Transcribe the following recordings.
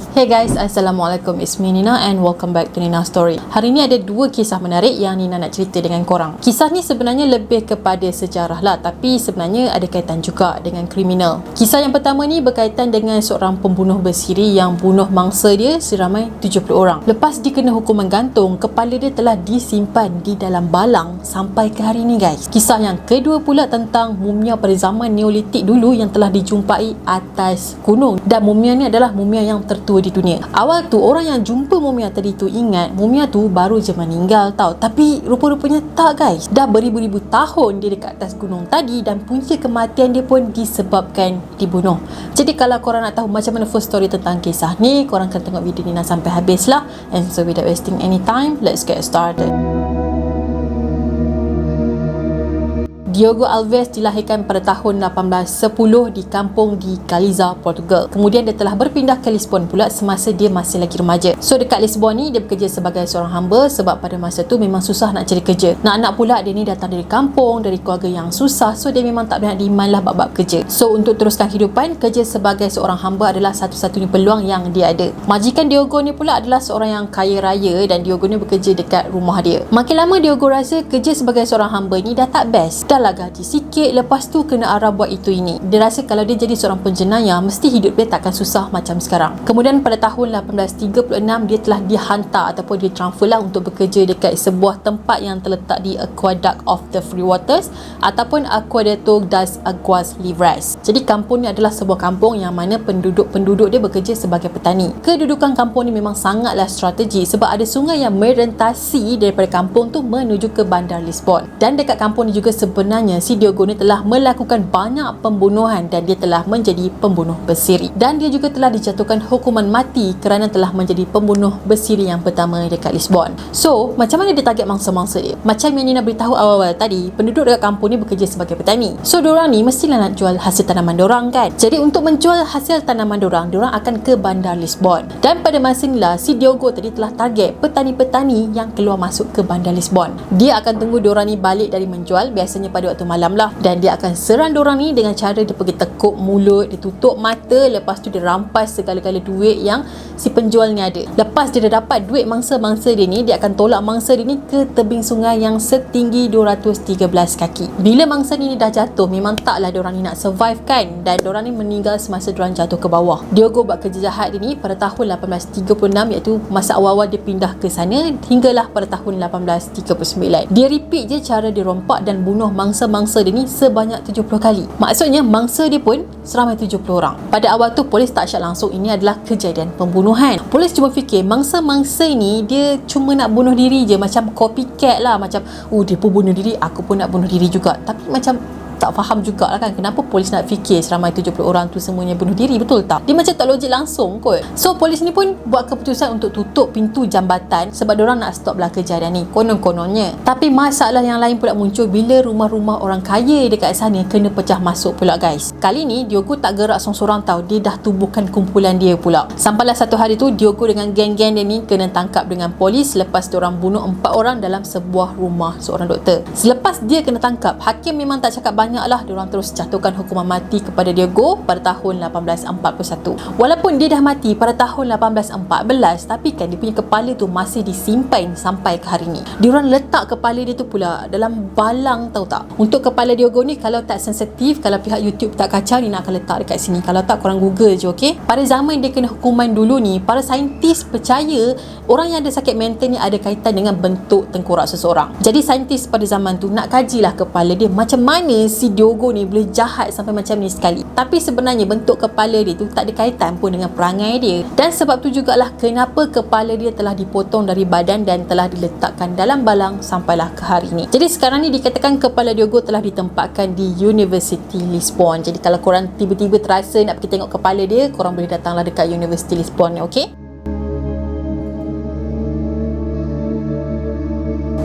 Hey guys, Assalamualaikum. It's me Nina and welcome back to Nina Story. Hari ni ada dua kisah menarik yang Nina nak cerita dengan korang. Kisah ni sebenarnya lebih kepada sejarah lah, tapi sebenarnya ada kaitan juga dengan kriminal. Kisah yang pertama ni berkaitan dengan seorang pembunuh bersiri yang bunuh mangsa dia seramai 70 orang. Lepas dikena hukuman gantung, kepala dia telah disimpan di dalam balang sampai ke hari ni guys. Kisah yang kedua pula tentang mumia pada zaman Neolitik dulu yang telah dijumpai atas gunung, dan mumia ni adalah mumia yang tertua di dunia. Awal tu orang yang jumpa mumia tadi tu ingat mumia tu baru je meninggal tau, tapi rupa-rupanya tak guys. Dah beribu-ribu tahun dia dekat atas gunung tadi dan punca kematian dia pun disebabkan dibunuh. Jadi kalau korang nak tahu macam mana full story tentang kisah ni, korang kena tengok video ni sampai habis lah. And so without wasting any time, let's get started. Diogo Alves dilahirkan pada tahun 1810 di kampung di Galiza, Portugal. Kemudian dia telah berpindah ke Lisbon pula semasa dia masih lagi remaja. So dekat Lisbon ni dia bekerja sebagai seorang hamba sebab pada masa tu memang susah nak cari kerja. Nak-nak pula dia ni datang dari kampung, dari keluarga yang susah, so dia memang tak banyak demand lah bab-bab kerja. So untuk teruskan kehidupan, kerja sebagai seorang hamba adalah satu-satunya peluang yang dia ada. Majikan Diogo ni pula adalah seorang yang kaya raya dan Diogo ni bekerja dekat rumah dia. Makin lama Diogo rasa kerja sebagai seorang hamba ni dah tak best. Dah lah gaji sikit, lepas tu kena arah buat itu ini. Dia rasa kalau dia jadi seorang penjenayah, mesti hidup dia takkan susah macam sekarang. Kemudian pada tahun 1836 dia telah dihantar ataupun dia transfer lah untuk bekerja dekat sebuah tempat yang terletak di Aqueduct of the Free Waters ataupun Aqueducto das Aguas Livres. Jadi kampung ni adalah sebuah kampung yang mana penduduk dia bekerja sebagai petani. Kedudukan kampung ni memang sangatlah strategi sebab ada sungai yang merentasi daripada kampung tu menuju ke bandar Lisbon. Dan dekat kampung ni juga sebenarnya si Diogo ni telah melakukan banyak pembunuhan dan dia telah menjadi pembunuh bersiri. Dan dia juga telah dijatuhkan hukuman mati kerana telah menjadi pembunuh bersiri yang pertama dekat Lisbon. So, macam mana dia target mangsa-mangsa dia? Macam yang Nina beritahu awal-awal tadi, penduduk dekat kampung ni bekerja sebagai petani. So, diorang ni mestilah nak jual hasil tanaman diorang kan? Jadi, untuk menjual hasil tanaman diorang akan ke bandar Lisbon. Dan pada masa inilah, si Diogo tadi telah target petani-petani yang keluar masuk ke bandar Lisbon. Dia akan tunggu diorang ni balik dari menjual, biasanya pada waktu malam lah, dan dia akan serang diorang ni dengan cara dia pergi tekuk mulut, dia tutup mata, lepas tu dia rampas segala-gala duit yang si penjual ni ada. Lepas dia dah dapat duit mangsa-mangsa dia ni, dia akan tolak mangsa dia ni ke tebing sungai yang setinggi 213 kaki. Bila mangsa ni dah jatuh, memang taklah diorang ni nak survive kan, dan diorang ni meninggal semasa diorang jatuh ke bawah. Diogo buat kerja jahat dia ni pada tahun 1836, iaitu masa awal-awal dia pindah ke sana hinggalah pada tahun 1839. Dia repeat je cara dia rompak dan bunuh mangsa-mangsa dia ni sebanyak 70 kali. Maksudnya mangsa dia pun seramai 70 orang. Pada awal tu polis tak syak langsung ini adalah kejadian pembunuhan. Polis cuma fikir mangsa-mangsa ni dia cuma nak bunuh diri je, macam copycat lah, macam dia pun bunuh diri, aku pun nak bunuh diri juga. Tapi macam tak faham jugalah kan, kenapa polis nak fikir seramai 70 orang tu semuanya bunuh diri, betul tak? Dia macam tak logik langsung kot. So polis ni pun buat keputusan untuk tutup pintu jambatan sebab diorang nak stop lah kejadian ni, konon-kononnya. Tapi masalah yang lain pula muncul bila rumah-rumah orang kaya dekat sana kena pecah masuk pula guys. Kali ni Diogo tak gerak sorang-sorang tau, dia dah tubuhkan kumpulan dia pula. Sampailah satu hari tu Diogo dengan geng-geng dia ni kena tangkap dengan polis selepas diorang bunuh 4 orang dalam sebuah rumah seorang doktor. Selepas dia kena tangkap, hakim memang tak cakap banyak lah, diorang terus jatuhkan hukuman mati kepada Diogo pada tahun 1841. Walaupun dia dah mati pada tahun 1814, tapi kan dia punya kepala tu masih disimpan sampai ke hari ni. Diorang letak kepala dia tu pula dalam balang, tahu tak? Untuk kepala Diogo ni kalau tak sensitif, kalau pihak YouTube tak kacau, ni nak akan letak dekat sini. Kalau tak korang Google je, okey? Pada zaman dia kena hukuman dulu ni, para saintis percaya orang yang ada sakit mental ni ada kaitan dengan bentuk tengkorak seseorang. Jadi saintis pada zaman tu nak kajilah kepala dia, macam mana si Diogo ni boleh jahat sampai macam ni sekali. Tapi sebenarnya bentuk kepala dia tu tak ada kaitan pun dengan perangai dia. Dan sebab tu jugalah kenapa kepala dia telah dipotong dari badan dan telah diletakkan dalam balang sampailah ke hari ni. Jadi sekarang ni dikatakan kepala Diogo telah ditempatkan di University Lisbon. Jadi kalau korang tiba-tiba terasa nak pergi tengok kepala dia, korang boleh datanglah dekat University Lisbon ni, okey?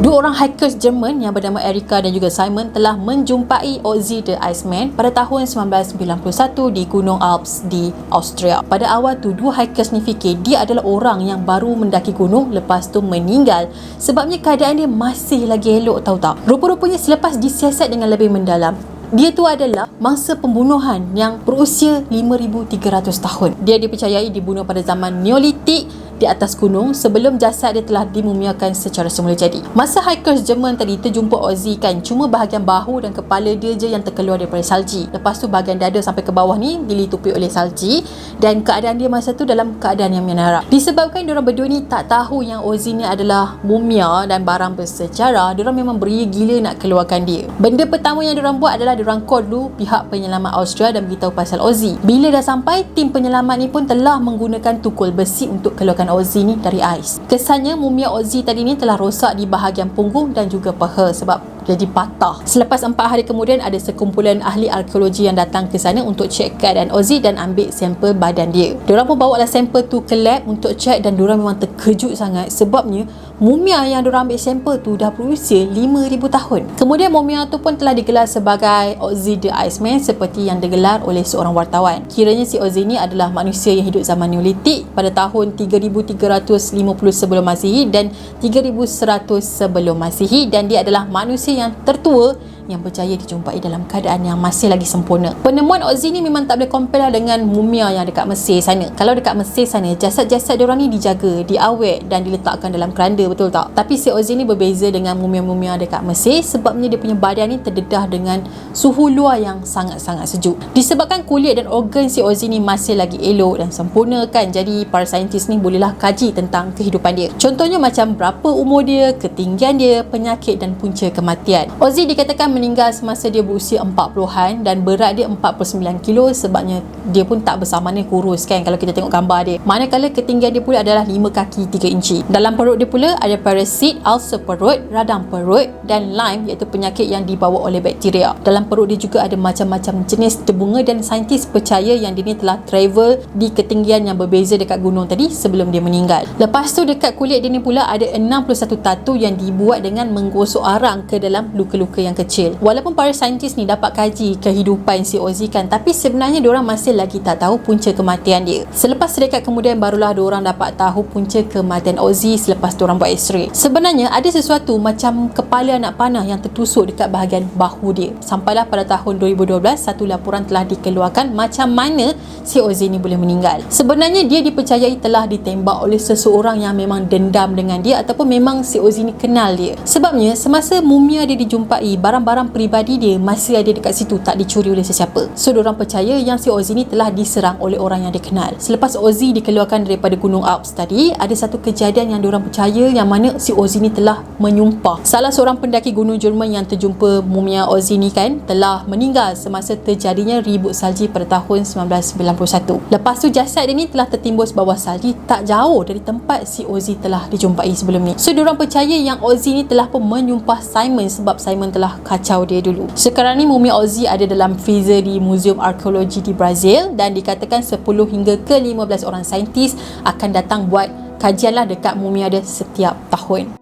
Dua orang hackers Jerman yang bernama Erika dan juga Simon telah menjumpai Ozzy the Iceman pada tahun 1991 di Gunung Alps di Austria. Pada awal tu, dua hackers ni fikir dia adalah orang yang baru mendaki gunung lepas tu meninggal sebabnya keadaan dia masih lagi elok, tahu tak? Rupa-rupanya selepas disiasat dengan lebih mendalam, Dia tu adalah mangsa pembunuhan yang berusia 5,300 tahun. Dia dipercayai dibunuh pada zaman Neolitik di atas gunung sebelum jasad dia telah dimumiakan secara semula jadi. Masa hikers Jerman tadi terjumpa Ozzy kan, cuma bahagian bahu dan kepala dia je yang terkeluar daripada salji. Lepas tu bahagian dada sampai ke bawah ni dilitupi oleh salji dan keadaan dia masa tu dalam keadaan yang menarap. Disebabkan diorang berdua ni tak tahu yang Ozzy ni adalah mumia dan barang bersejarah, diorang memang beria gila nak keluarkan dia. Benda pertama yang diorang buat adalah diorang call dulu pihak penyelamat Austria dan beritahu pasal Ozzy. Bila dah sampai, tim penyelamat ni pun telah menggunakan tukul besi untuk keluarkan Ozzy ni dari ais. Kesannya mumia Ozzy tadi ni telah rosak di bahagian punggung dan juga paha sebab jadi patah. Selepas 4 hari kemudian, ada sekumpulan ahli arkeologi yang datang ke sana untuk cek keadaan Ozzy dan ambil sampel badan dia. Diorang pun bawa lah sampel tu ke lab untuk cek dan diorang memang terkejut sangat sebabnya mumia yang diorang ambil sampel tu dah berusia 5,000 tahun. Kemudian mumia tu pun telah digelar sebagai Ozzy the Iceman seperti yang digelar oleh seorang wartawan. Kiranya si Ozzy ni adalah manusia yang hidup zaman Neolitik pada tahun 3,350 sebelum Masihi dan 3,100 sebelum Masihi, dan dia adalah manusia yang tertua yang berjaya dijumpai dalam keadaan yang masih lagi sempurna. Penemuan Ozzy ni memang tak boleh compare dengan mumia yang dekat Mesir sana. Kalau dekat Mesir sana, jasad-jasad diorang ni dijaga, diawet dan diletakkan dalam keranda, betul tak? Tapi si Ozzy ni berbeza dengan mumia-mumia dekat Mesir sebabnya dia punya badan ni terdedah dengan suhu luar yang sangat-sangat sejuk. Disebabkan kulit dan organ si Ozzy ni masih lagi elok dan sempurna kan, jadi para saintis ni bolehlah kaji tentang kehidupan dia. Contohnya macam berapa umur dia, ketinggian dia, penyakit dan punca kematian. Ozzy dikatakan meninggal semasa dia berusia 40-an dan berat dia 49 kilo sebabnya dia pun tak besar, mana kurus kan kalau kita tengok gambar dia. Manakala ketinggian dia pula adalah 5 kaki 3 inci. Dalam perut dia pula ada parasit, ulcer perut, radang perut dan Lyme iaitu penyakit yang dibawa oleh bakteria. Dalam perut dia juga ada macam-macam jenis terbunga dan saintis percaya yang dia ni telah travel di ketinggian yang berbeza dekat gunung tadi sebelum dia meninggal. Lepas tu dekat kulit dia ni pula ada 61 tatu yang dibuat dengan menggosok arang ke dalam luka-luka yang kecil. Walaupun para saintis ni dapat kaji kehidupan si Ozzy kan, tapi sebenarnya diorang masih lagi tak tahu punca kematian dia. Selepas sedekat kemudian barulah diorang dapat tahu punca kematian Ozzy selepas diorang buat X-ray. Sebenarnya ada sesuatu macam kepala anak panah yang tertusuk dekat bahagian bahu dia. Sampailah pada tahun 2012 satu laporan telah dikeluarkan macam mana si Ozzy ni boleh meninggal. Sebenarnya dia dipercayai telah ditembak oleh seseorang yang memang dendam dengan dia ataupun memang si Ozzy ni kenal dia. Sebabnya semasa mumia dia dijumpai, barang-barang peribadi dia masih ada dekat situ, tak dicuri oleh sesiapa. So diorang percaya yang si Ozzy ni telah diserang oleh orang yang dia kenal. Selepas Ozzy dikeluarkan daripada Gunung Alps tadi, ada satu kejadian yang diorang percaya yang mana si Ozzy ni telah menyumpah. Salah seorang pendaki gunung Jerman yang terjumpa mumia Ozzy ni kan telah meninggal semasa terjadinya ribut salji pada tahun 1991. Lepas tu jasad dia ni telah tertimbus bawah salji tak jauh dari tempat si Ozzy telah dijumpai sebelum ni. So diorang percaya yang Ozzy ni telah pun menyumpah Simon sebab Simon telah kacau dia dulu. Sekarang ni mumia Ozzy ada dalam freezer di Museum Arkeologi di Brazil dan dikatakan 10 hingga ke 15 orang saintis akan datang buat kajian lah dekat mumia dia setiap tahun.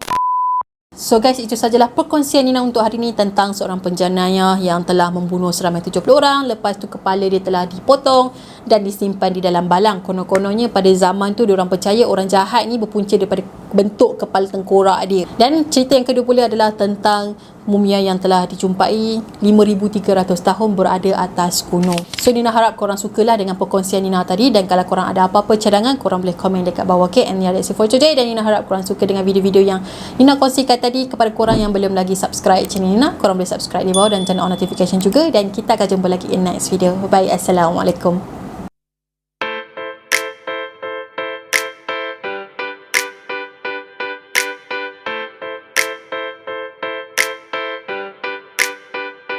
So guys, itu sajalah perkongsian Nina untuk hari ni tentang seorang penjenayah yang telah membunuh seramai 70 orang. Lepas tu kepala dia telah dipotong dan disimpan di dalam balang. Konon-kononnya pada zaman tu diorang percaya orang jahat ni berpunca daripada bentuk kepala tengkorak dia. Dan cerita yang kedua pula adalah tentang mumia yang telah dijumpai 5,300 tahun berada atas gunung. So Nina harap korang sukalah dengan perkongsian Nina tadi, dan kalau korang ada apa-apa cadangan korang boleh komen dekat bawah, okay? And that's it for today. Dan Nina harap korang suka dengan video-video yang Nina kongsikan tadi. Kepada korang yang belum lagi subscribe channel Nina, korang boleh subscribe di bawah dan turn on notification juga, dan kita akan jumpa lagi in next video. Bye, Assalamualaikum.